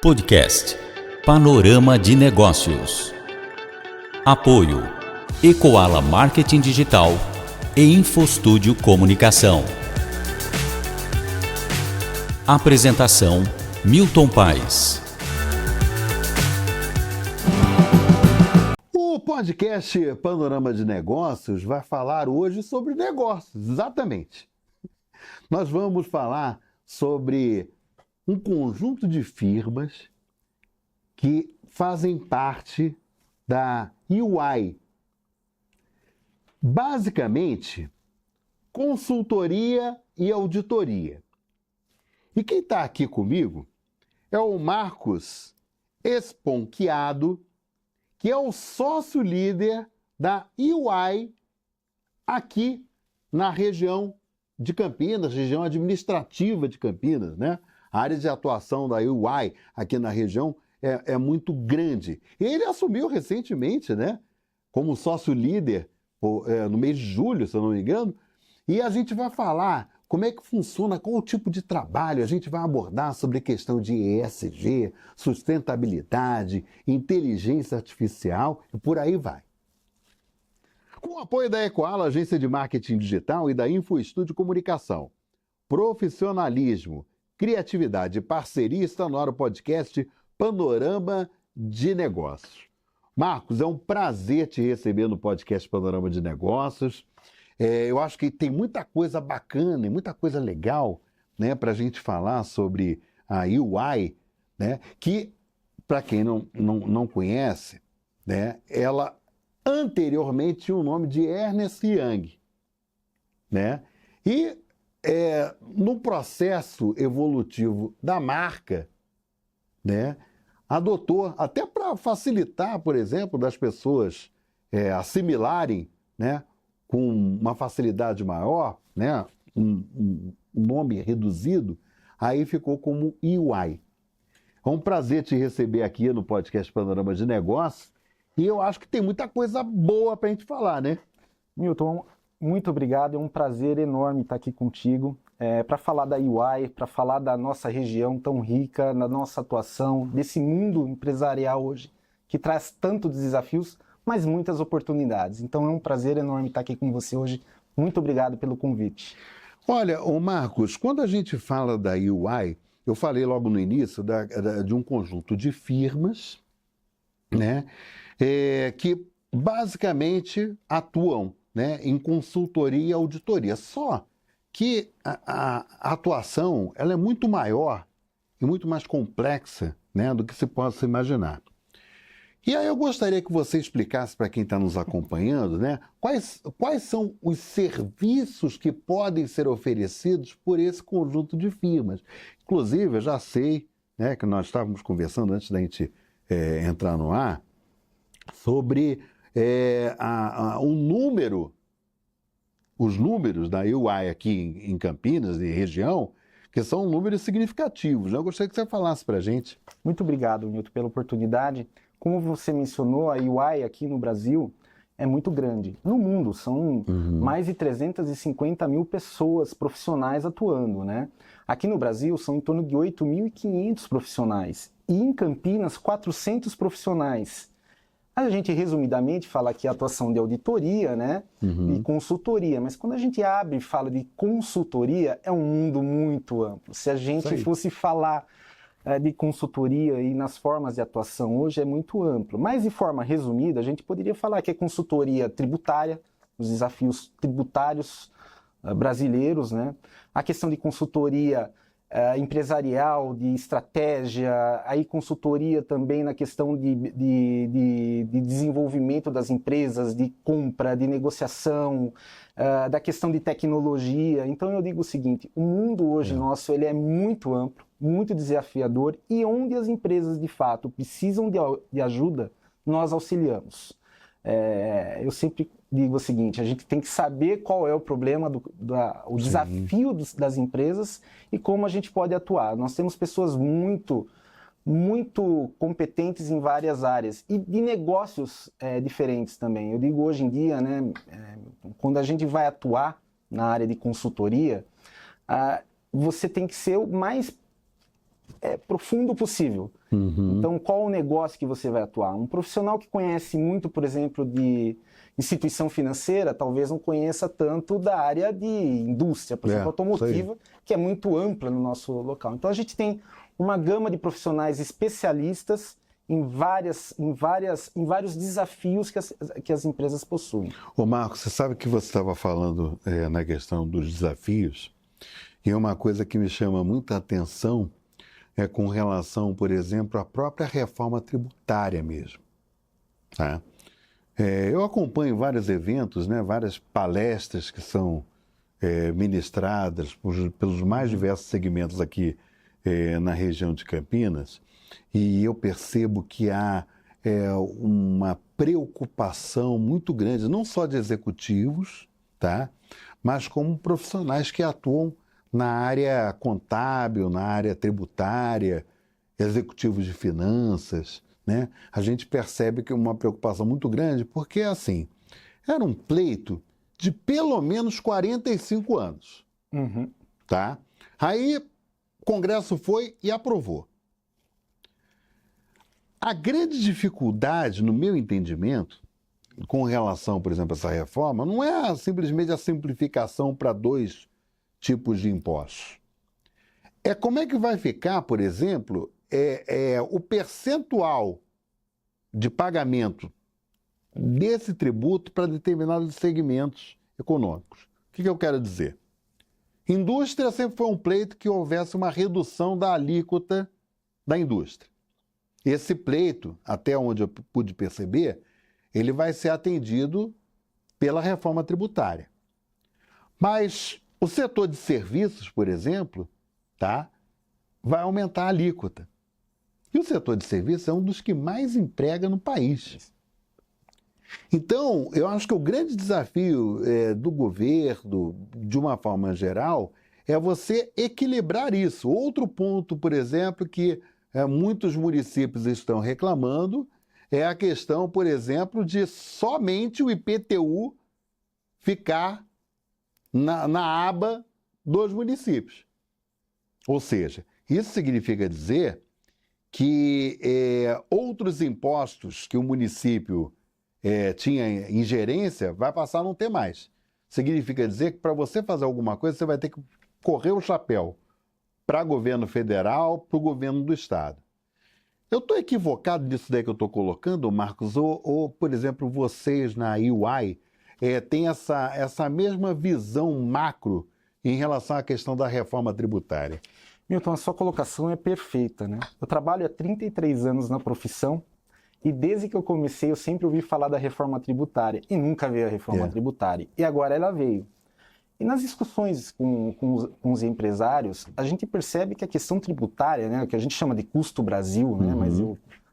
Podcast Panorama de Negócios. Apoio Ecoala Marketing Digital e Infostúdio Comunicação. Apresentação Milton Paes. O podcast Panorama de Negócios vai falar hoje sobre negócios, exatamente. Nós vamos falar sobre um conjunto de firmas que fazem parte da EY. Basicamente, consultoria e auditoria. E quem está aqui comigo é o Marcos Esponquiado, que é o sócio-líder da EY aqui na região de Campinas, região administrativa de Campinas, né? A área de atuação da EY aqui na região é muito grande. Ele assumiu recentemente, né, como sócio-líder no mês de julho, se eu não me engano, e a gente vai falar como é que funciona, qual o tipo de trabalho, a gente vai abordar sobre a questão de ESG, sustentabilidade, inteligência artificial e por aí vai. Com o apoio da Ecoala, agência de marketing digital, e da Infostúdio Comunicação, profissionalismo, criatividade e parceria, está no ar o podcast Panorama de Negócios. Marcos, é um prazer te receber no podcast Panorama de Negócios. Eu acho que tem muita coisa bacana e muita coisa legal, né, para a gente falar sobre a EY, né, que, para quem não conhece, né, ela anteriormente tinha o nome de Ernst Young, né? E no processo evolutivo da marca, né, adotou, até para facilitar, por exemplo, das pessoas assimilarem, né, com uma facilidade maior, né, um nome reduzido, aí ficou como EY. É um prazer te receber aqui no podcast Panorama de Negócios, e eu acho que tem muita coisa boa para a gente falar, né? Milton, muito obrigado, é um prazer enorme estar aqui contigo, para falar da EY, para falar da nossa região tão rica, da nossa atuação, desse mundo empresarial hoje, que traz tantos desafios, mas muitas oportunidades. Então é um prazer enorme estar aqui com você hoje. Muito obrigado pelo convite. Olha, ô Marcos, quando a gente fala da EY, eu falei logo no início de um conjunto de firmas, né, que basicamente atuam, né, em consultoria e auditoria. Só que a atuação ela é muito maior e muito mais complexa, né, do que se possa imaginar. E aí eu gostaria que você explicasse para quem está nos acompanhando, né, quais são os serviços que podem ser oferecidos por esse conjunto de firmas. Inclusive, eu já sei, né, que nós estávamos conversando antes da gente entrar no ar, sobre os números da EY aqui em Campinas e região, que são números significativos, né? Eu gostaria que você falasse para a gente. Muito obrigado, Milton, pela oportunidade. Como você mencionou, a EY aqui no Brasil é muito grande. No mundo, são mais de 350 mil pessoas profissionais atuando, né? Aqui no Brasil, são em torno de 8.500 profissionais. E em Campinas, 400 profissionais. A gente, resumidamente, fala aqui a atuação de auditoria, né? E consultoria. Mas quando a gente abre e fala de consultoria, é um mundo muito amplo. Se a gente fosse falar de consultoria e nas formas de atuação hoje, é muito amplo. Mas, de forma resumida, a gente poderia falar que é consultoria tributária, os desafios tributários brasileiros, né? A questão de consultoria empresarial, de estratégia, aí consultoria também na questão de desenvolvimento das empresas, de compra, de negociação, da questão de tecnologia. Então eu digo o seguinte, o mundo hoje nosso ele é muito amplo, muito desafiador, e onde as empresas de fato precisam de ajuda, nós auxiliamos. Eu sempre digo o seguinte, a gente tem que saber qual é o problema, o desafio das empresas e como a gente pode atuar. Nós temos pessoas muito competentes em várias áreas e de negócios diferentes também. Eu digo hoje em dia, né, quando a gente vai atuar na área de consultoria, você tem que ser o mais profundo possível. Então, qual o negócio que você vai atuar? Um profissional que conhece muito, por exemplo, de instituição financeira, talvez não conheça tanto da área de indústria, por exemplo, automotiva, que é muito ampla no nosso local. Então, a gente tem uma gama de profissionais especialistas em vários desafios que as empresas possuem. Ô Marcos, você sabe que você estava falando na questão dos desafios, e uma coisa que me chama muita atenção é com relação, por exemplo, à própria reforma tributária mesmo. Tá? Eu acompanho vários eventos, né, várias palestras que são ministradas pelos mais diversos segmentos aqui na região de Campinas, e eu percebo que há uma preocupação muito grande, não só de executivos, tá? Mas como profissionais que atuam na área contábil, na área tributária, executivos de finanças, né? A gente percebe que é uma preocupação muito grande, porque, assim, era um pleito de pelo menos 45 anos, tá? Aí o Congresso foi e aprovou. A grande dificuldade, no meu entendimento, com relação, por exemplo, a essa reforma, não é simplesmente a simplificação para 2 tipos de impostos. É como é que vai ficar, por exemplo, o percentual de pagamento desse tributo para determinados segmentos econômicos. O que eu quero dizer? Indústria sempre foi um pleito que houvesse uma redução da alíquota da indústria. Esse pleito, até onde eu pude perceber, ele vai ser atendido pela reforma tributária. Mas o setor de serviços, por exemplo, tá, vai aumentar a alíquota. E o setor de serviços é um dos que mais emprega no país. Então, eu acho que o grande desafio do governo, de uma forma geral, é você equilibrar isso. Outro ponto, por exemplo, que muitos municípios estão reclamando é a questão, por exemplo, de somente o IPTU ficar na aba dos municípios. Ou seja, isso significa dizer que outros impostos que o município tinha ingerência vai passar a não ter mais. Significa dizer que para você fazer alguma coisa, você vai ter que correr o chapéu para o governo federal, para o governo do estado. Eu estou equivocado nisso daí que eu estou colocando, Marcos? Ou, por exemplo, vocês na EY têm essa mesma visão macro em relação à questão da reforma tributária? Milton, a sua colocação é perfeita, né? Eu trabalho há 33 anos na profissão e desde que eu comecei eu sempre ouvi falar da reforma tributária e nunca veio a reforma tributária. E agora ela veio. E nas discussões com os empresários, a gente percebe que a questão tributária, né, que a gente chama de custo Brasil, né, mas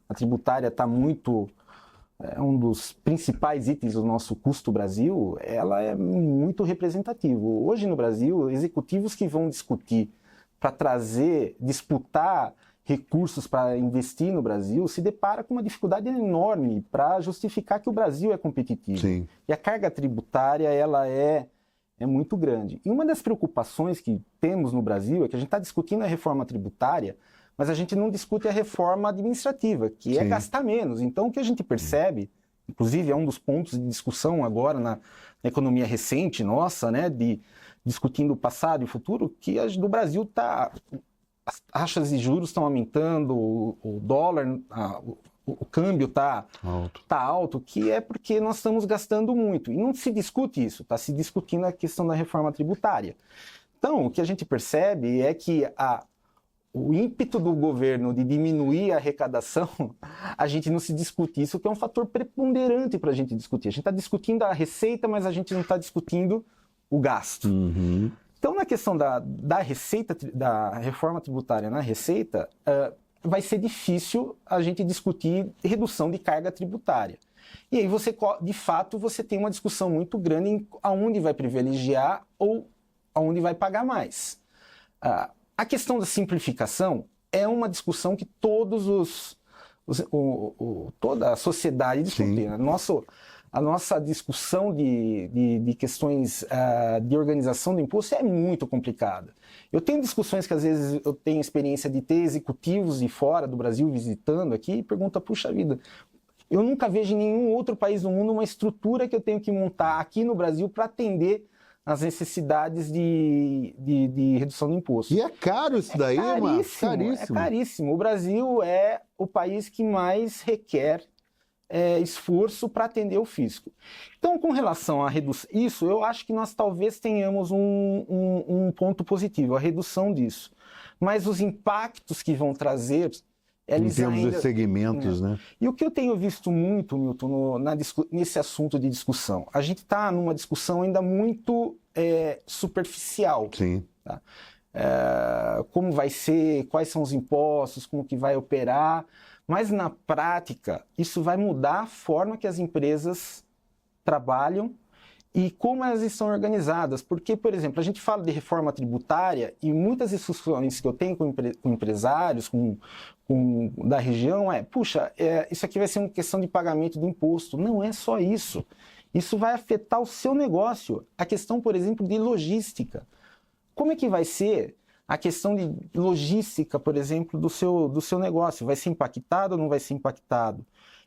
a tributária está muito... um dos principais itens do nosso custo Brasil, ela é muito representativo. Hoje no Brasil, executivos que vão discutir para disputar recursos para investir no Brasil, se depara com uma dificuldade enorme para justificar que o Brasil é competitivo. Sim. E a carga tributária, ela é muito grande. E uma das preocupações que temos no Brasil é que a gente está discutindo a reforma tributária, mas a gente não discute a reforma administrativa, que é gastar menos. Então, o que a gente percebe, inclusive é um dos pontos de discussão agora na economia recente nossa, né, discutindo o passado e o futuro, que no Brasil as taxas de juros estão aumentando, o dólar, o câmbio está alto, que é porque nós estamos gastando muito. E não se discute isso, está se discutindo a questão da reforma tributária. Então, o que a gente percebe é que o ímpeto do governo de diminuir a arrecadação, a gente não se discute isso, que é um fator preponderante para a gente discutir. A gente está discutindo a receita, mas a gente não está discutindo o gasto. Então, na questão da receita, da reforma tributária na receita, vai ser difícil a gente discutir redução de carga tributária. E aí, de fato, você tem uma discussão muito grande em aonde vai privilegiar ou aonde vai pagar mais. A questão da simplificação é uma discussão que toda a sociedade discute. a nossa discussão de questões de organização do imposto é muito complicada. Eu tenho discussões que às vezes eu tenho experiência de ter executivos de fora do Brasil visitando aqui e pergunta, puxa vida, eu nunca vejo em nenhum outro país do mundo uma estrutura que eu tenho que montar aqui no Brasil para atender as necessidades de redução do imposto. E é caro isso daí, Marcos? É caríssimo. O Brasil é o país que mais requer esforço para atender o fisco. Então, com relação a isso, eu acho que nós talvez tenhamos um ponto positivo, a redução disso. Mas os impactos que vão trazer... Em termos de segmentos, né? E o que eu tenho visto muito, Milton, nesse assunto de discussão, a gente está numa discussão ainda muito superficial. Sim. Tá? Como vai ser, quais são os impostos, como que vai operar, mas na prática isso vai mudar a forma que as empresas trabalham e como elas estão organizadas. Porque, por exemplo, a gente fala de reforma tributária e muitas discussões que eu tenho com empresários, da região isso aqui vai ser uma questão de pagamento do imposto. Não é só isso. Isso vai afetar o seu negócio. A questão, por exemplo, de logística. Como é que vai ser a questão de logística, por exemplo, do seu negócio? Vai ser impactado ou não vai ser impactado?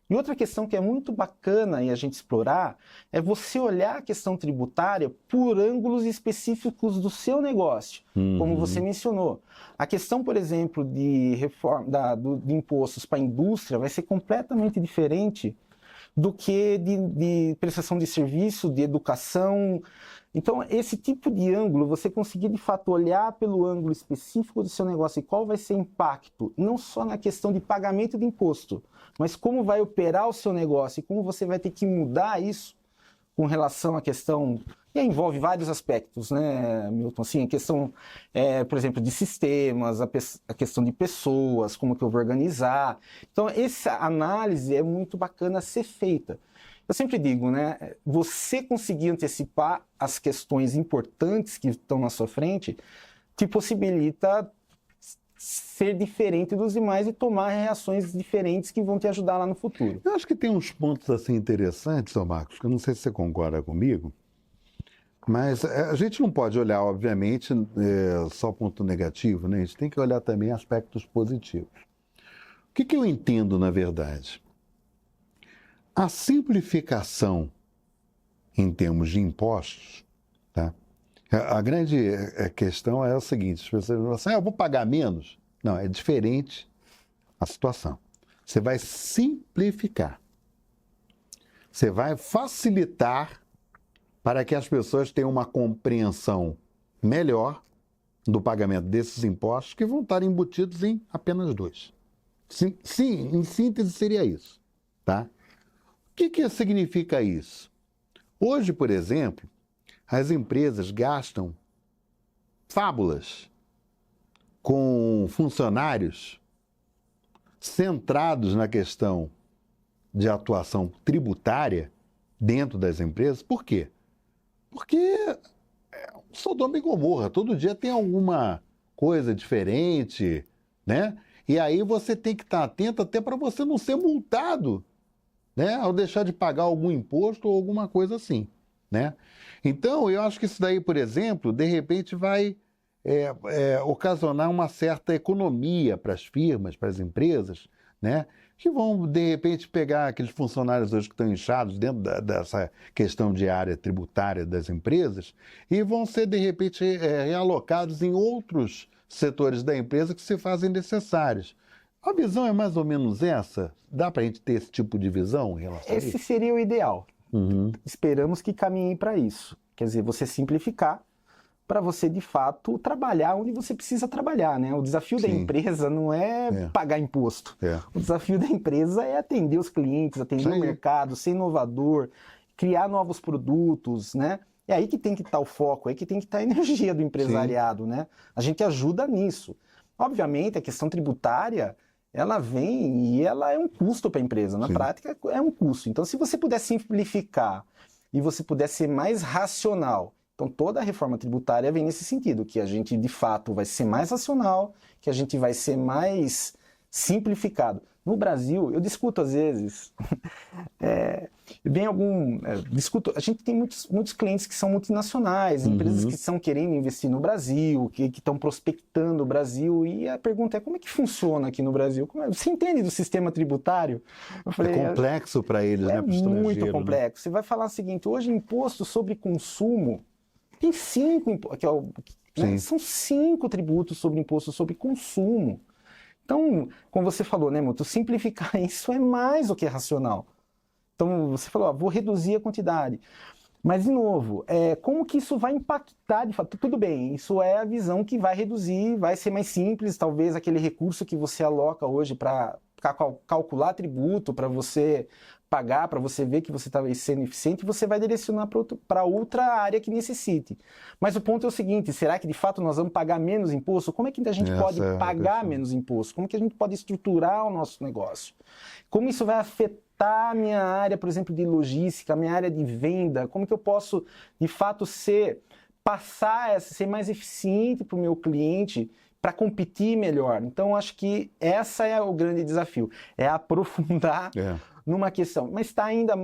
E outra questão que é muito bacana a gente explorar é você olhar a questão tributária por ângulos específicos do seu negócio, como você mencionou. A questão, por exemplo, de reforma de impostos para a indústria vai ser completamente diferente do que de prestação de serviço, de educação. Então, esse tipo de ângulo, você conseguir de fato olhar pelo ângulo específico do seu negócio e qual vai ser o impacto, não só na questão de pagamento de imposto, mas como vai operar o seu negócio e como você vai ter que mudar isso com relação à questão... E envolve vários aspectos, né, Milton? Assim, a questão, por exemplo, de sistemas, a questão de pessoas, como que eu vou organizar. Então, essa análise é muito bacana ser feita. Eu sempre digo, né, você conseguir antecipar as questões importantes que estão na sua frente te possibilita ser diferente dos demais e tomar reações diferentes que vão te ajudar lá no futuro. Eu acho que tem uns pontos assim interessantes, Sr. Marcos, que eu não sei se você concorda comigo, mas a gente não pode olhar, obviamente, só o ponto negativo, né? A gente tem que olhar também aspectos positivos. O que eu entendo, na verdade? A simplificação em termos de impostos, tá? A grande questão é a seguinte, as pessoas falam assim, eu vou pagar menos. Não, é diferente a situação. Você vai simplificar. Você vai facilitar para que as pessoas tenham uma compreensão melhor do pagamento desses impostos que vão estar embutidos em apenas 2. Sim, em síntese seria isso, tá? O que significa isso? Hoje, por exemplo, as empresas gastam fábulas com funcionários centrados na questão de atuação tributária dentro das empresas. Por quê? Porque é Sodoma e Gomorra, todo dia tem alguma coisa diferente, né? E aí você tem que estar atento até para você não ser multado, né? Ao deixar de pagar algum imposto ou alguma coisa assim, né? Então, eu acho que isso daí, por exemplo, de repente vai ocasionar uma certa economia para as firmas, para as empresas, né? Que vão, de repente, pegar aqueles funcionários hoje que estão inchados dentro dessa questão de área tributária das empresas e vão ser, de repente, realocados em outros setores da empresa que se fazem necessários. A visão é mais ou menos essa? Dá para a gente ter esse tipo de visão em relação a isso? Esse seria o ideal. Esperamos que caminhe para isso. Quer dizer, você simplificar para você, de fato, trabalhar onde você precisa trabalhar, né? O desafio da empresa não é pagar imposto. O desafio da empresa é atender os clientes, atender o mercado, ser inovador, criar novos produtos, né? É aí que tem que estar o foco, é aí que tem que estar a energia do empresariado, né? A gente ajuda nisso. Obviamente, a questão tributária, ela vem e ela é um custo para a empresa. Na prática, é um custo. Então, se você puder simplificar e você puder ser mais racional, então toda a reforma tributária vem nesse sentido, que a gente, de fato, vai ser mais racional, que a gente vai ser mais simplificado. No Brasil, eu discuto às vezes, vem discuto, a gente tem muitos clientes que são multinacionais, empresas que estão querendo investir no Brasil, que estão prospectando o Brasil, e a pergunta é como é que funciona aqui no Brasil? Você entende do sistema tributário? Eu falei, é complexo para eles, né? É muito complexo. Né? Você vai falar o seguinte, hoje imposto sobre consumo, tem 5, são 5 tributos sobre imposto sobre consumo. Então, como você falou, né, Milton, simplificar isso é mais do que racional. Então, você falou, vou reduzir a quantidade. Mas, de novo, como que isso vai impactar de fato? Tudo bem, isso é a visão que vai reduzir, vai ser mais simples, talvez aquele recurso que você aloca hoje para calcular tributo, para você pagar, para você ver que você está sendo eficiente, você vai direcionar para outra área que necessite. Mas o ponto é o seguinte, será que de fato nós vamos pagar menos imposto? Como é que a gente pode pagar menos imposto? Como que a gente pode estruturar o nosso negócio? Como isso vai afetar a minha área, por exemplo, de logística, a minha área de venda? Como que eu posso, de fato, ser mais eficiente para o meu cliente, para competir melhor? Então, acho que esse é o grande desafio, é aprofundar numa questão. Mas está ainda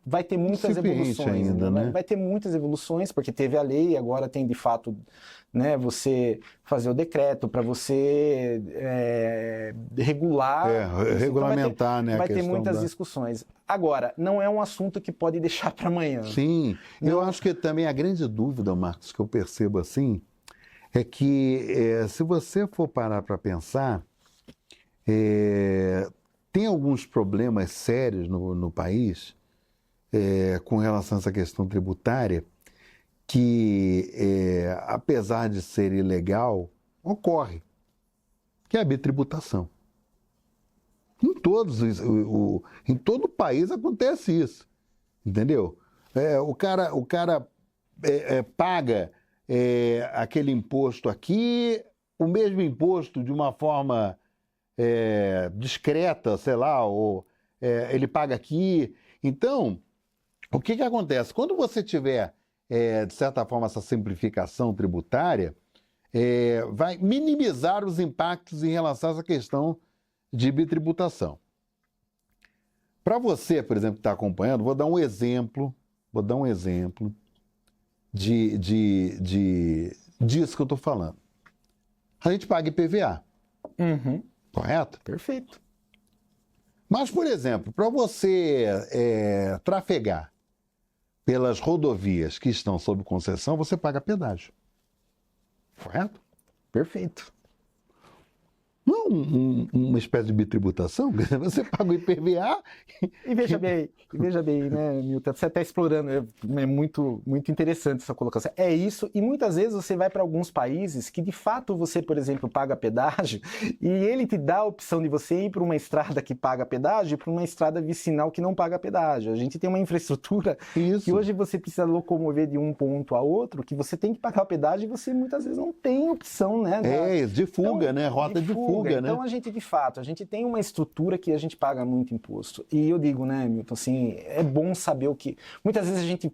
vai ter muitas evoluções. Ainda, né? Vai ter muitas evoluções, porque teve a lei, agora tem, de fato, né, você fazer o decreto para você regular. Regulamentar, então vai ter muitas discussões. Agora, não é um assunto que pode deixar para amanhã. Sim, eu acho que também a grande dúvida, Marcos, que eu percebo assim, é que se você for parar para pensar, tem alguns problemas sérios no país com relação a essa questão tributária que, apesar de ser ilegal, ocorre, que é a bitributação. Em todo o país acontece isso, entendeu? O cara paga aquele imposto aqui, o mesmo imposto de uma forma discreta, sei lá, ou ele paga aqui. Então, o que acontece? Quando você tiver, de certa forma, essa simplificação tributária, vai minimizar os impactos em relação a essa questão de bitributação. Para você, por exemplo, que está acompanhando, vou dar um exemplo disso que eu estou falando. A gente paga IPVA. Correto? Perfeito. Mas, por exemplo, para você trafegar pelas rodovias que estão sob concessão, você paga pedágio. Correto? Perfeito. Não uma espécie de bitributação? Você paga o IPVA... E veja bem, né, Milton? Você está explorando, é muito interessante essa colocação. É isso, e muitas vezes você vai para alguns países que, de fato, você, por exemplo, paga pedágio, e ele te dá a opção de você ir para uma estrada que paga pedágio e para uma estrada vicinal que não paga pedágio. A gente tem uma infraestrutura que hoje você precisa locomover de um ponto a outro, que você tem que pagar o pedágio e você muitas vezes não tem opção, né? De fuga, então, né? Rota de fuga. Então, a gente, de fato, tem uma estrutura que a gente paga muito imposto. E eu digo, né, Milton, assim, é bom saber o que... Muitas vezes a gente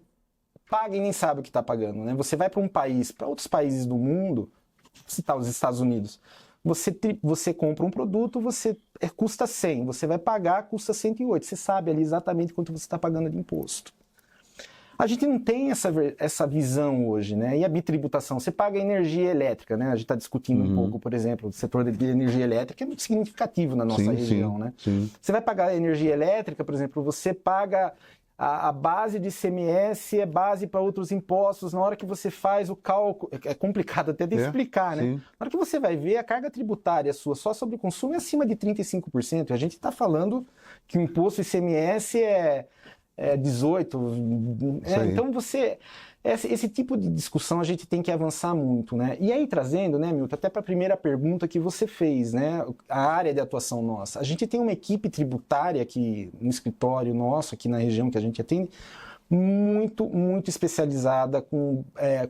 paga e nem sabe o que está pagando, né? Você vai para um país, para outros países do mundo, citar os Estados Unidos, você compra um produto, custa 100, você vai pagar, custa 108. Você sabe ali exatamente quanto você está pagando de imposto. A gente não tem essa visão hoje, né? E a bitributação, você paga energia elétrica, né? A gente está discutindo um pouco, por exemplo, o setor de energia elétrica é muito significativo na nossa região, né? Sim. Você vai pagar energia elétrica, por exemplo, você paga a base de ICMS, é base para outros impostos. Na hora que você faz o cálculo, é complicado até de explicar, né? Sim. Na hora que você vai ver, a carga tributária sua só sobre o consumo é acima de 35%. A gente está falando que o imposto ICMS é 18. Então esse tipo de discussão a gente tem que avançar muito, né? E aí trazendo, né, Milton, até para a primeira pergunta que você fez, né? A área de atuação nossa. A gente tem uma equipe tributária aqui no escritório nosso, aqui na região que a gente atende, muito especializada, com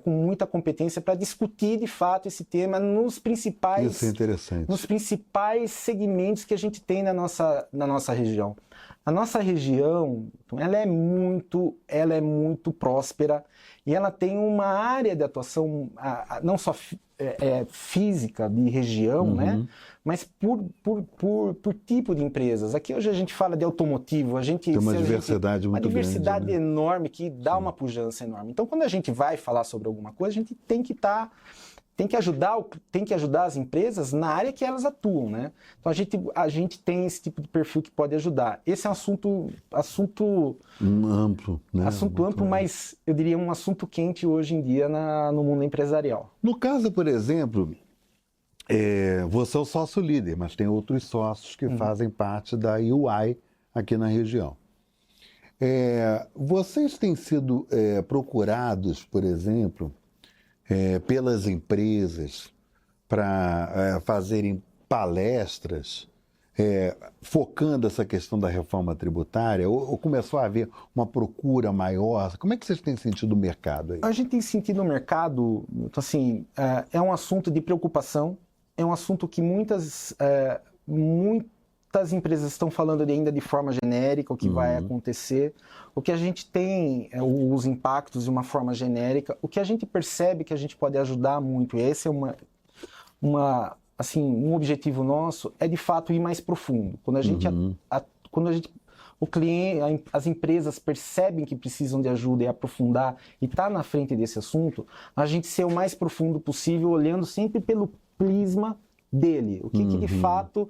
muita competência para discutir de fato esse tema nos principais, Isso é interessante. nos principais segmentos que a gente tem na nossa região. A nossa região, ela é muito próspera e ela tem uma área de atuação não só física de região, né? Mas por tipo de empresas. Aqui hoje a gente fala de automotivo, tem uma diversidade muito grande. Uma diversidade enorme que dá uma pujança enorme. Então, quando a gente vai falar sobre alguma coisa, a gente tem que ajudar as empresas na área que elas atuam, né? Então a gente tem esse tipo de perfil que pode ajudar. Esse é um assunto amplo, né? Assunto amplo, mas eu diria um assunto quente hoje em dia no mundo empresarial. No caso, por exemplo, você é o sócio líder, mas tem outros sócios que fazem parte da UI aqui na região. Vocês têm sido procurados, por exemplo, pelas empresas para fazerem palestras focando essa questão da reforma tributária? Ou começou a haver uma procura maior? Como é que vocês têm sentido o mercado aí? A gente tem sentido o mercado, assim, é um assunto de preocupação, é um assunto que muitas empresas estão falando ainda de forma genérica, o que vai acontecer. O que a gente tem, os impactos de uma forma genérica, o que a gente percebe que a gente pode ajudar muito, e esse é um objetivo nosso, é de fato ir mais profundo. Quando o cliente, as empresas percebem que precisam de ajuda e aprofundar e está na frente desse assunto, a gente ser o mais profundo possível, olhando sempre pelo prisma dele. O que de fato...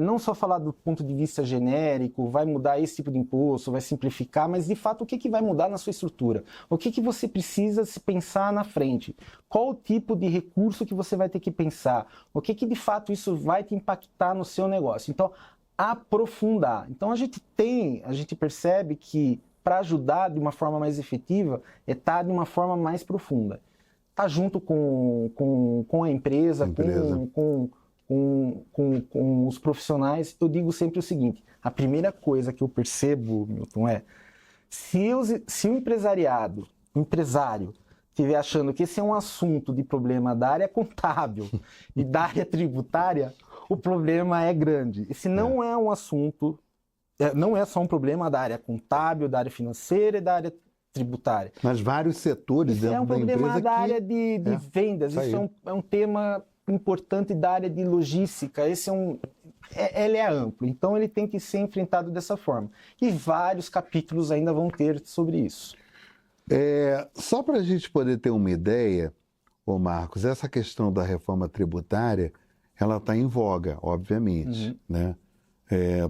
não só falar do ponto de vista genérico, vai mudar esse tipo de imposto, vai simplificar, mas de fato o que vai mudar na sua estrutura? O que você precisa se pensar na frente? Qual o tipo de recurso que você vai ter que pensar? O que de fato isso vai te impactar no seu negócio? Então, aprofundar. Então a gente percebe que para ajudar de uma forma mais efetiva é estar de uma forma mais profunda. Estar junto com a empresa. Com os profissionais, eu digo sempre o seguinte: a primeira coisa que eu percebo, Milton, se o empresário estiver achando que esse é um assunto de problema da área contábil e da área tributária, o problema é grande. Esse não é um assunto, não é só um problema da área contábil, da área financeira e da área tributária. Mas vários setores dentro da empresa. É um problema da área de vendas, isso é um tema importante da área de logística. Ele é amplo, então ele tem que ser enfrentado dessa forma. E vários capítulos ainda vão ter sobre isso. Só para a gente poder ter uma ideia, Marcos, essa questão da reforma tributária, ela está em voga, obviamente, né?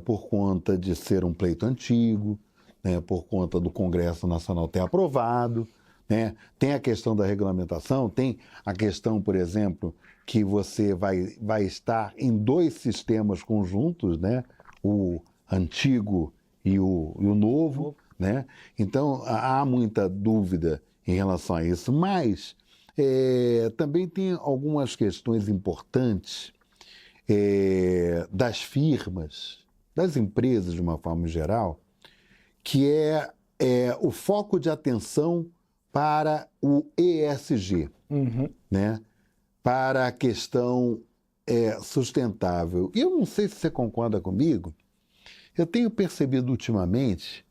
Por conta de ser um pleito antigo, né? Por conta do Congresso Nacional ter aprovado, né? Tem a questão da regulamentação, tem a questão, por exemplo, que você vai estar em dois sistemas conjuntos, né? O antigo e o novo, né? Então, há muita dúvida em relação a isso, mas também tem algumas questões importantes das firmas, das empresas de uma forma geral, que é o foco de atenção para o ESG, né? Para a questão sustentável. E eu não sei se você concorda comigo, eu tenho percebido ultimamente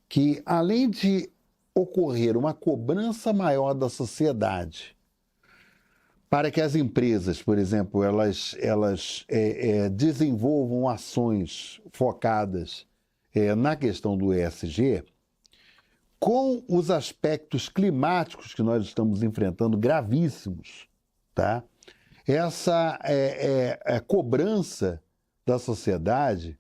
que, além de ocorrer uma cobrança maior da sociedade para que as empresas, por exemplo, elas desenvolvam ações focadas na questão do ESG, com os aspectos climáticos que nós estamos enfrentando gravíssimos, tá? Essa cobrança da sociedade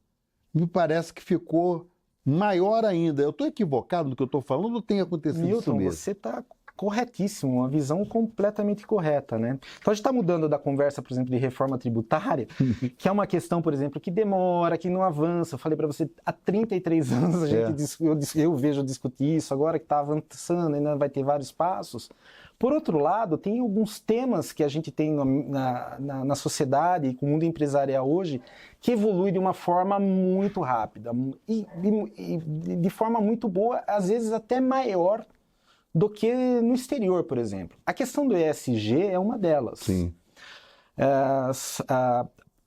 me parece que ficou maior ainda. Eu estou equivocado no que eu estou falando ou tem acontecido Milton, isso mesmo? Você está corretíssimo, uma visão completamente correta, né? Então a gente está mudando da conversa, por exemplo, de reforma tributária, que é uma questão, por exemplo, que demora, que não avança. Eu falei para você, há 33 anos eu vejo discutir isso, agora que está avançando, ainda vai ter vários passos. Por outro lado, tem alguns temas que a gente tem na sociedade e com o mundo empresarial hoje que evolui de uma forma muito rápida e de forma muito boa, às vezes até maior do que no exterior, por exemplo. A questão do ESG é uma delas. Sim.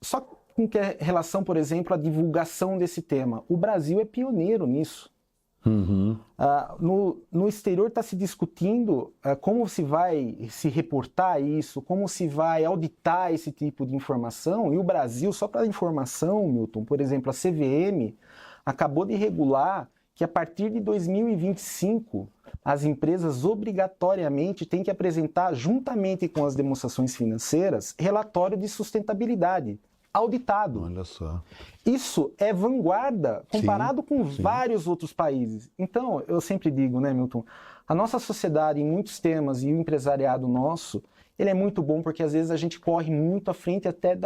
Só com que é relação, por exemplo, à divulgação desse tema. O Brasil é pioneiro nisso. No exterior está se discutindo como se vai se reportar isso, como se vai auditar esse tipo de informação, e o Brasil, só para informação, Milton, por exemplo, a CVM acabou de regular que a partir de 2025 as empresas obrigatoriamente têm que apresentar, juntamente com as demonstrações financeiras, relatório de sustentabilidade auditado. Olha só. Isso é vanguarda comparado com vários outros países. Então, eu sempre digo, né, Milton, a nossa sociedade em muitos temas e o empresariado nosso, ele é muito bom porque às vezes a gente corre muito à frente até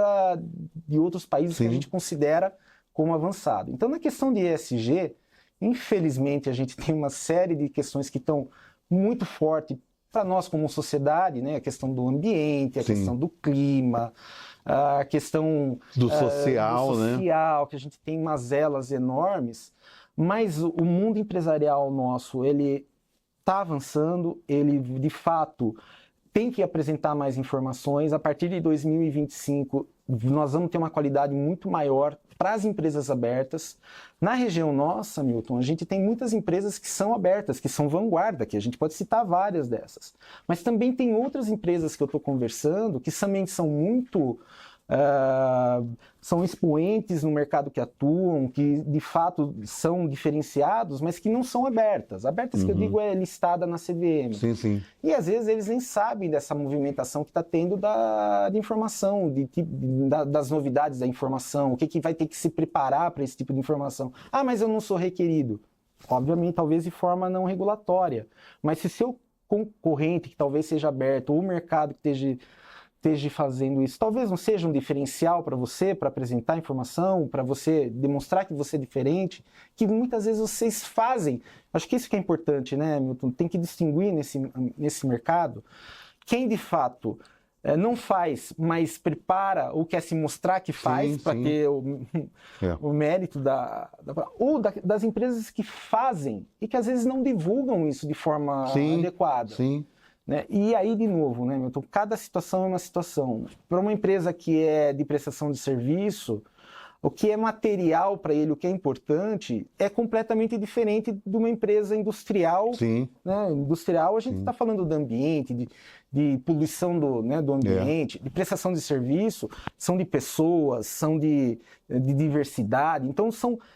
de outros países que a gente considera como avançado. Então, na questão de ESG, infelizmente a gente tem uma série de questões que estão muito fortes para nós como sociedade, né? A questão do ambiente, a questão do clima, a questão do social, que a gente tem mazelas enormes, mas o mundo empresarial nosso, ele está avançando, ele de fato tem que apresentar mais informações. A partir de 2025, nós vamos ter uma qualidade muito maior para as empresas abertas. Na região nossa, Milton, a gente tem muitas empresas que são abertas, que são vanguarda, que a gente pode citar várias dessas. Mas também tem outras empresas que eu estou conversando que também são muito... são expoentes no mercado que atuam, que de fato são diferenciados, mas que não são abertas. Abertas que eu digo é listada na CVM. Sim. E às vezes eles nem sabem dessa movimentação que está tendo de informação, das novidades da informação, o que vai ter que se preparar para esse tipo de informação. Ah, mas eu não sou requerido. Obviamente, talvez de forma não regulatória. Mas se seu concorrente, que talvez seja aberto, ou o mercado que esteja fazendo isso, talvez não seja um diferencial para você, para apresentar informação, para você demonstrar que você é diferente, que muitas vezes vocês fazem. Acho que isso que é importante, né, Milton? Tem que distinguir nesse mercado quem de fato não faz, mas prepara ou quer se mostrar que faz para ter o mérito ou das empresas que fazem e que às vezes não divulgam isso de forma adequada. Né? E aí, de novo, né, Milton, cada situação é uma situação. Para uma empresa que é de prestação de serviço, o que é material para ele, o que é importante, é completamente diferente de uma empresa industrial. Né? Industrial, a gente está falando do ambiente, de poluição do ambiente, de prestação de serviço, são de pessoas, são de diversidade. Então,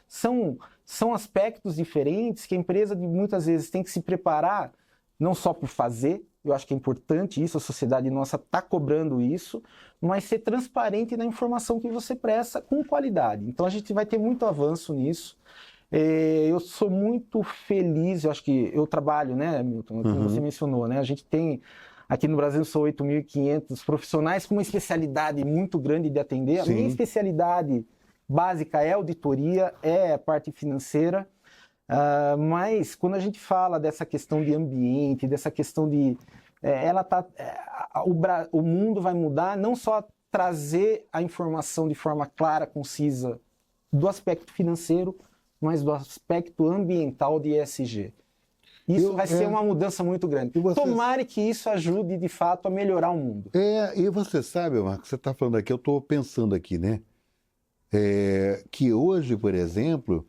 são aspectos diferentes que a empresa muitas vezes tem que se preparar, não só por fazer. Eu acho que é importante isso, a sociedade nossa está cobrando isso, mas ser transparente na informação que você presta com qualidade. Então a gente vai ter muito avanço nisso. Eu sou muito feliz, eu acho que eu trabalho, né, Milton, como você mencionou, né? A gente tem, aqui no Brasil, são 8.500 profissionais com uma especialidade muito grande de atender. A minha especialidade básica é auditoria, é a parte financeira. Mas quando a gente fala dessa questão de ambiente, dessa questão de... o mundo vai mudar, não só trazer a informação de forma clara, concisa, do aspecto financeiro, mas do aspecto ambiental de ESG. Isso vai ser uma mudança muito grande. Tomara que isso ajude, de fato, a melhorar o mundo. E você sabe, Marcos, você está falando aqui, eu estou pensando aqui, né? Que hoje, por exemplo...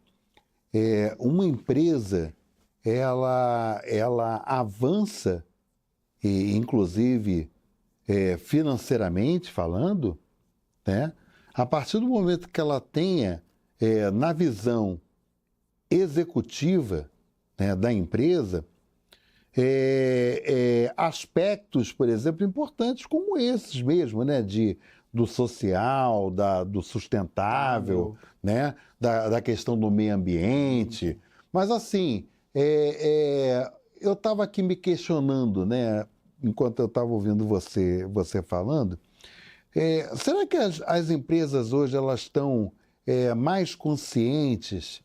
uma empresa, ela avança, inclusive financeiramente falando, né? A partir do momento que ela tenha, na visão executiva, né, da empresa, aspectos, por exemplo, importantes como esses mesmo, né, do social, do sustentável, né? Da questão do meio ambiente. Mas, assim, eu estava aqui me questionando, né? Enquanto eu estava ouvindo você falando, será que as empresas hoje elas estão mais conscientes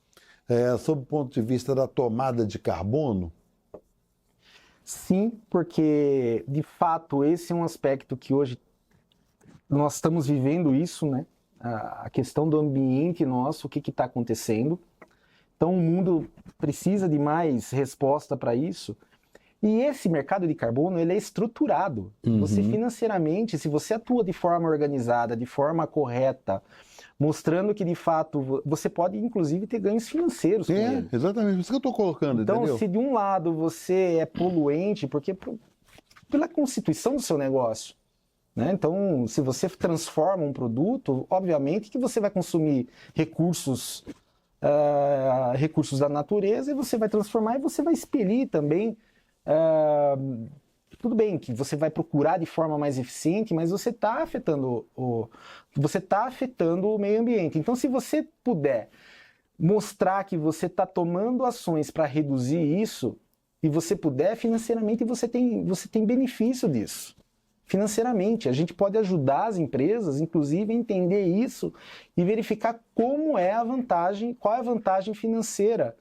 sob o ponto de vista da tomada de carbono? Sim, porque, de fato, esse é um aspecto que hoje nós estamos vivendo isso, né? A questão do ambiente nosso, o que está acontecendo. Então, o mundo precisa de mais resposta para isso. E esse mercado de carbono, ele é estruturado. Você financeiramente, se você atua de forma organizada, de forma correta, mostrando que de fato você pode inclusive ter ganhos financeiros com ele. Exatamente, isso que eu estou colocando, então, entendeu? Se de um lado você é poluente, porque pela constituição do seu negócio, né? Então, se você transforma um produto, obviamente que você vai consumir recursos da natureza e você vai transformar e você vai expelir também. Tudo bem que você vai procurar de forma mais eficiente, mas você está afetando o meio ambiente. Então, se você puder mostrar que você está tomando ações para reduzir isso, e você puder financeiramente, você tem benefício disso. Financeiramente, a gente pode ajudar as empresas, inclusive, a entender isso e verificar qual é a vantagem financeira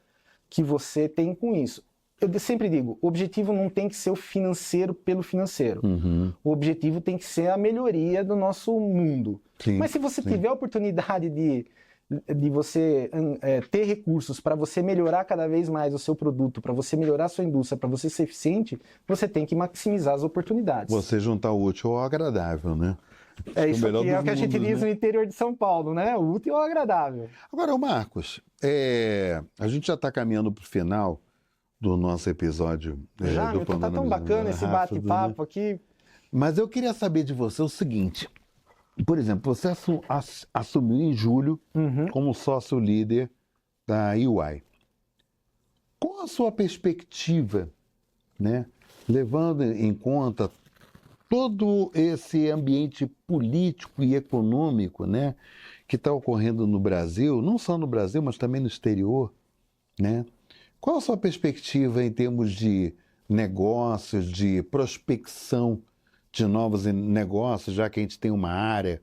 que você tem com isso. Eu sempre digo, o objetivo não tem que ser o financeiro pelo financeiro. O objetivo tem que ser a melhoria do nosso mundo. Sim, mas se você tiver a oportunidade de você ter recursos para você melhorar cada vez mais o seu produto, para você melhorar a sua indústria, para você ser eficiente, você tem que maximizar as oportunidades. Você juntar o útil ao agradável, né? Isso aqui é o que a gente diz no interior de São Paulo, né? O útil ao agradável. Agora, Marcos, a gente já está caminhando para o final do nosso episódio. Já, do tá tão bacana esse bate-papo aqui. Mas eu queria saber de você o seguinte. Por exemplo, você assumiu em julho como sócio líder da EY. Qual a sua perspectiva, né, levando em conta todo esse ambiente político e econômico, né, que está ocorrendo no Brasil, não só no Brasil, mas também no exterior, né? Qual a sua perspectiva em termos de negócios, de prospecção de novos negócios, já que a gente tem uma área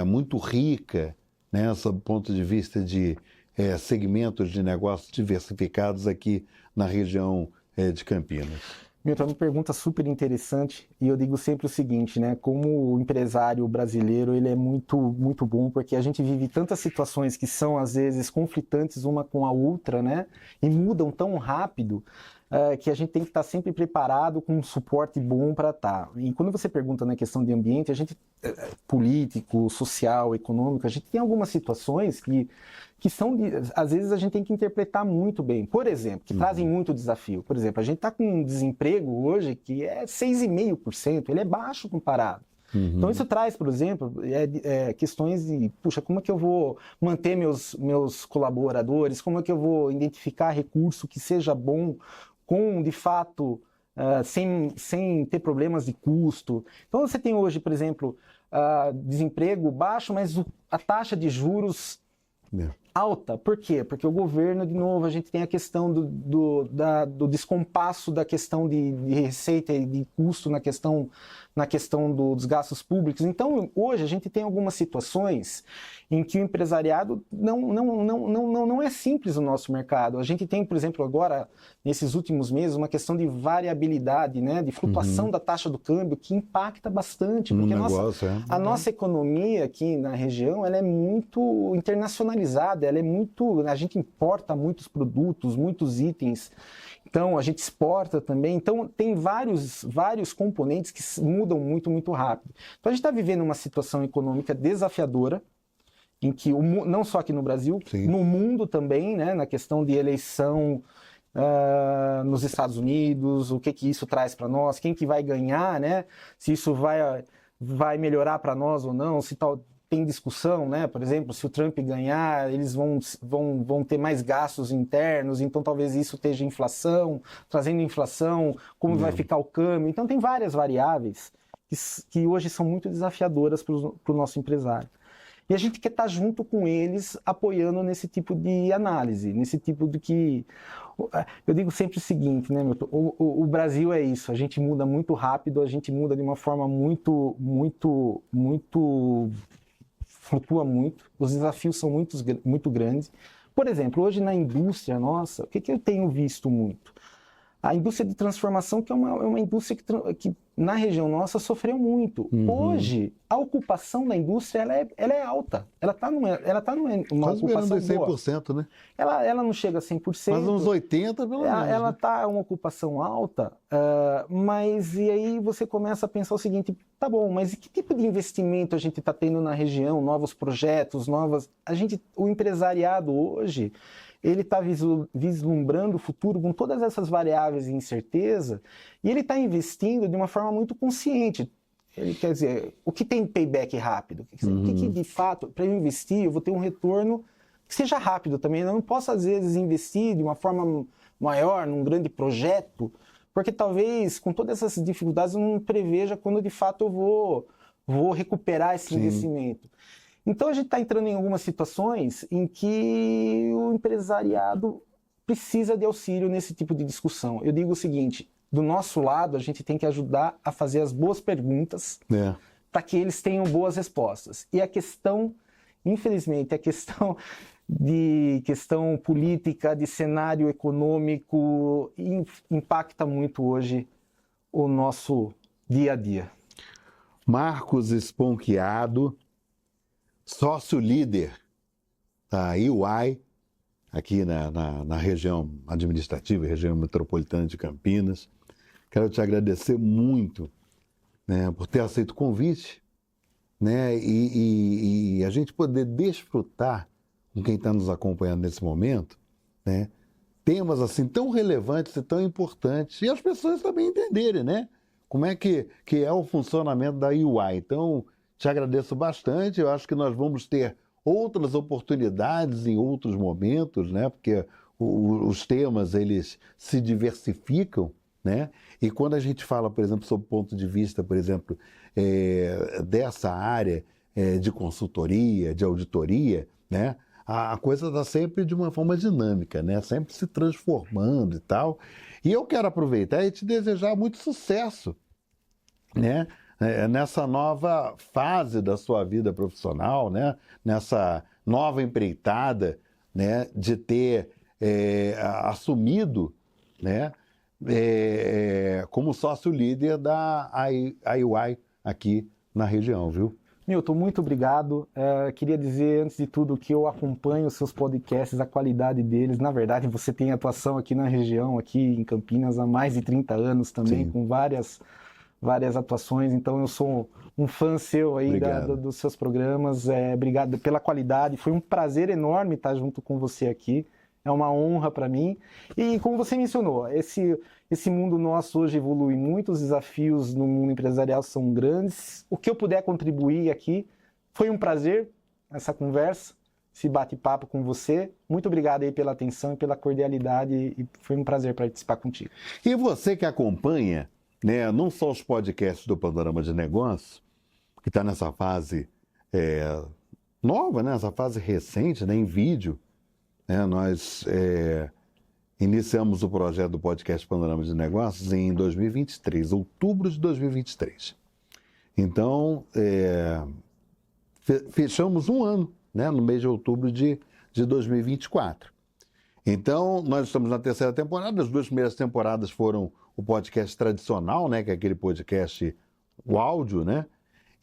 muito rica, né, sob o ponto de vista de segmentos de negócios diversificados aqui na região de Campinas? Milton, é uma pergunta super interessante e eu digo sempre o seguinte, né? Como o empresário brasileiro, ele é muito, muito bom porque a gente vive tantas situações que são às vezes conflitantes uma com a outra, né? E mudam tão rápido que a gente tem que estar sempre preparado com um suporte bom para estar. E quando você pergunta na questão de ambiente, a gente político, social, econômico, a gente tem algumas situações que são, às vezes a gente tem que interpretar muito bem. Por exemplo, que trazem muito desafio. Por exemplo, a gente está com um desemprego hoje que é 6,5%, ele é baixo comparado. Então isso traz, por exemplo, questões de, puxa, como é que eu vou manter meus colaboradores, como é que eu vou identificar recurso que seja bom, com, de fato, sem ter problemas de custo. Então você tem hoje, por exemplo, desemprego baixo, mas a taxa de juros alta. Por quê? Porque o governo, de novo, a gente tem a questão do descompasso da questão de receita e de custo na questão dos gastos públicos. Então, hoje, a gente tem algumas situações em que o empresariado não é simples no nosso mercado. A gente tem, por exemplo, agora, nesses últimos meses, uma questão de variabilidade, né, de flutuação da taxa do câmbio, que impacta bastante. Porque a nossa economia aqui na região, ela é muito internacionalizada, a gente importa muitos produtos, muitos itens, então a gente exporta também, então tem vários componentes que mudam muito, muito rápido. Então a gente está vivendo uma situação econômica desafiadora, em que, não só aqui no Brasil, no mundo também, né, na questão de eleição nos Estados Unidos, o que isso traz para nós, quem que vai ganhar, né, se isso vai melhorar para nós ou não, se tem discussão, né? Por exemplo, se o Trump ganhar, eles vão ter mais gastos internos, então talvez isso esteja inflação, trazendo inflação, como vai ficar o câmbio. Então tem várias variáveis que hoje são muito desafiadoras para o nosso empresário. E a gente quer estar junto com eles, apoiando nesse tipo de análise, nesse tipo de que... Eu digo sempre o seguinte, né, Milton? O Brasil é isso, a gente muda muito rápido, a gente muda de uma forma muito flutua muito, os desafios são muito grandes. Por exemplo, hoje na indústria nossa, o que eu tenho visto muito? A indústria de transformação, que é uma indústria que na região nossa, sofreu muito. Hoje, a ocupação da indústria ela é alta. Ela está numa quase ocupação boa. 100%, né? Ela não chega a 100%. Mas uns 80%, pelo menos. Ela está uma ocupação alta, mas e aí você começa a pensar o seguinte, tá bom, mas que tipo de investimento a gente está tendo na região, novos projetos, o empresariado hoje, ele está vislumbrando o futuro com todas essas variáveis de incerteza e ele está investindo de uma forma muito consciente. Ele quer dizer, o que tem payback rápido? O que de fato, para eu investir, eu vou ter um retorno que seja rápido também. Eu não posso, às vezes, investir de uma forma maior num grande projeto, porque talvez, com todas essas dificuldades, eu não preveja quando de fato eu vou recuperar esse investimento. Então, a gente está entrando em algumas situações em que o empresariado precisa de auxílio nesse tipo de discussão. Eu digo o seguinte, do nosso lado, a gente tem que ajudar a fazer as boas perguntas para que eles tenham boas respostas. E a questão, infelizmente, a questão política, de cenário econômico, impacta muito hoje o nosso dia a dia. Marcos Sponchiado, sócio líder da EY, aqui na região administrativa, região metropolitana de Campinas. Quero te agradecer muito, né, por ter aceito o convite, né, e a gente poder desfrutar com quem está nos acompanhando nesse momento, né, temas assim tão relevantes e tão importantes, e as pessoas também entenderem, né, como é que é o funcionamento da EY. Então, te agradeço bastante. Eu acho que nós vamos ter outras oportunidades em outros momentos, né? Porque os temas, eles se diversificam, né? E quando a gente fala, por exemplo, sob o ponto de vista, por exemplo, dessa área de consultoria, de auditoria, né? A coisa está sempre de uma forma dinâmica, né? Sempre se transformando e tal. E eu quero aproveitar e te desejar muito sucesso, né? Nessa nova fase da sua vida profissional, né? Nessa nova empreitada, né? De ter assumido, né? Como sócio líder da EY aqui na região, viu? Milton, muito obrigado. Queria dizer, antes de tudo, que eu acompanho os seus podcasts, a qualidade deles. Na verdade, você tem atuação aqui na região, aqui em Campinas, há mais de 30 anos também, Sim. com várias atuações, então eu sou um fã seu aí dos seus programas, obrigado pela qualidade, foi um prazer enorme estar junto com você aqui, é uma honra para mim, e como você mencionou, esse mundo nosso hoje evolui muito, os desafios no mundo empresarial são grandes, o que eu puder contribuir aqui, foi um prazer essa conversa, esse bate-papo com você, muito obrigado aí pela atenção e pela cordialidade, e foi um prazer participar contigo. E você que acompanha, né, não só os podcasts do Panorama de Negócios, que está nessa fase nova, né, essa fase recente, né, em vídeo, né, nós iniciamos o projeto do podcast Panorama de Negócios em 2023, outubro de 2023. Então, fechamos um ano, né, no mês de outubro de 2024. Então, nós estamos na terceira temporada, as 2 primeiras temporadas foram o podcast tradicional, né, que é aquele podcast, o áudio, né,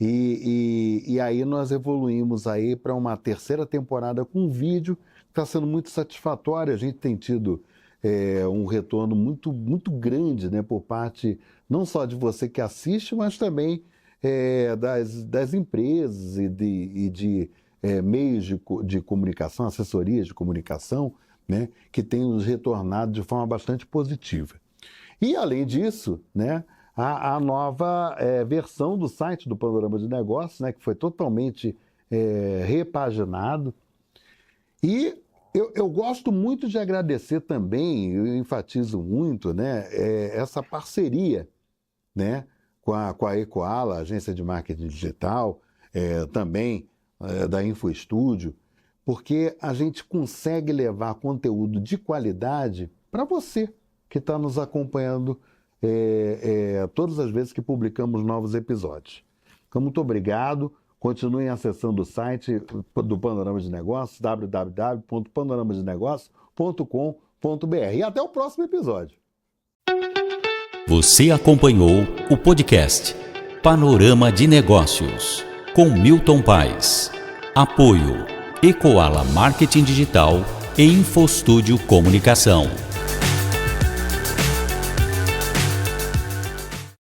e aí nós evoluímos aí para uma terceira temporada com vídeo, que está sendo muito satisfatório. A gente tem tido um retorno muito, muito grande, né, por parte não só de você que assiste, mas também das empresas e de meios de comunicação, assessorias de comunicação, né, que têm nos retornado de forma bastante positiva. E, além disso, né, a nova versão do site do Panorama de Negócios, né, que foi totalmente repaginado. E eu gosto muito de agradecer também, eu enfatizo muito, né, essa parceria, né, com a Ecoala, agência de marketing digital, também da InfoStúdio, porque a gente consegue levar conteúdo de qualidade para você que está nos acompanhando todas as vezes que publicamos novos episódios. Então, muito obrigado. Continuem acessando o site do Panorama de Negócios, www.panoramadenegócios.com.br. E até o próximo episódio. Você acompanhou o podcast Panorama de Negócios com Milton Paes. Apoio Ecoala Marketing Digital e Infostúdio Comunicação.